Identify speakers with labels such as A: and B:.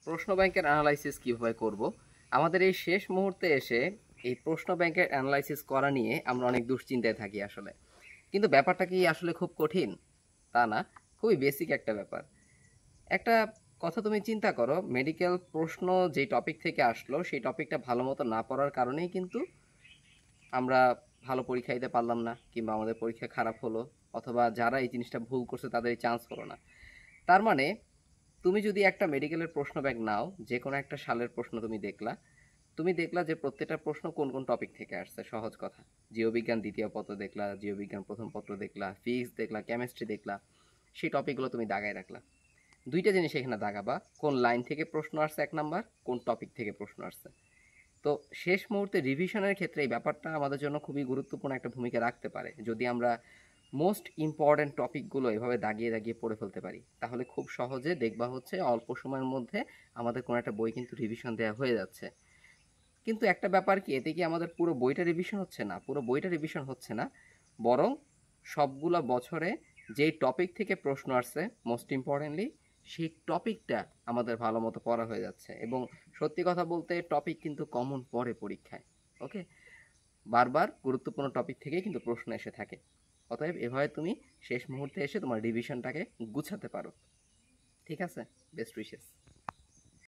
A: প্রশ্ন ব্যাংকের অ্যানালাইসিস কিভাবে করব? আমাদের এই শেষ মুহূর্তে এসে এই প্রশ্ন ব্যাংকের অ্যানালাইসিস করা নিয়ে আমরা অনেক দুশ্চিন্তায় থাকি আসলে। কিন্তু ব্যাপারটা কি আসলে খুব কঠিন? তা না, খুবই বেসিক একটা ব্যাপার। একটা কথা তুমি চিন্তা করো, মেডিকেল প্রশ্ন যেই টপিক থেকে আসলো সেই টপিকটা ভালো মতো না পড়ার কারণেই কিন্তু আমরা ভালো পরীক্ষা দিতে পারলাম না, কিংবা আমাদের পরীক্ষা খারাপ হলো, অথবা যারা এই জিনিসটা ভুল করছে তাদের চান্স হলো না। তার মানে তুমি যদি একটা মেডিকেলের প্রশ্ন ব্যাংক নাও, যে কোনো একটা সালের প্রশ্ন তুমি দেখলা যে প্রত্যেকটা প্রশ্ন কোন কোন টপিক থেকে আসছে। সহজ কথা, জীববিজ্ঞান দ্বিতীয় পত্র দেখলা, জীববিজ্ঞান প্রথম পত্র দেখলা, ফিজিক্স দেখলা, কেমিস্ট্রি দেখলা, সেই টপিকগুলো তুমি দাগায় রাখলা। দুইটা জিনিস এখানে দাগাবা, কোন লাইন থেকে প্রশ্ন আসছে এক নাম্বার, কোন টপিক থেকে প্রশ্ন আসছে। তো শেষ মুহূর্তে রিভিশনের ক্ষেত্রে এই ব্যাপারটা আমাদের জন্য খুবই গুরুত্বপূর্ণ একটা ভূমিকা রাখতে পারে। যদি আমরা মোস্ট ইম্পর্ট্যান্ট টপিকগুলো এভাবে দাগিয়ে দাগিয়ে পড়ে ফেলতে পারি, তাহলে খুব সহজে দেখবা হচ্ছে অল্প সময়ের মধ্যে আমাদের কোনো একটা বই কিন্তু রিভিশন দেওয়া হয়ে যাচ্ছে। কিন্তু একটা ব্যাপার কি, এতে কি আমাদের পুরো বইটা রিভিশন হচ্ছে না? পুরো বইটা রিভিশন হচ্ছে না, বরং সবগুলা বছরে যেই টপিক থেকে প্রশ্ন আসছে মোস্ট ইম্পর্টেন্টলি, সেই টপিকটা আমাদের ভালো মতো পড়া হয়ে যাচ্ছে। এবং সত্যি কথা বলতে টপিক কিন্তু কমন পড়ে পরীক্ষায়। ওকে, বারবার গুরুত্বপূর্ণ টপিক থেকেই কিন্তু প্রশ্ন এসে থাকে। অতএব এভাবে তুমি শেষ মুহূর্তে এসে তোমার রিভিশনটাকে গুছাতে পারো। ঠিক আছে, বেস্ট উইশেস।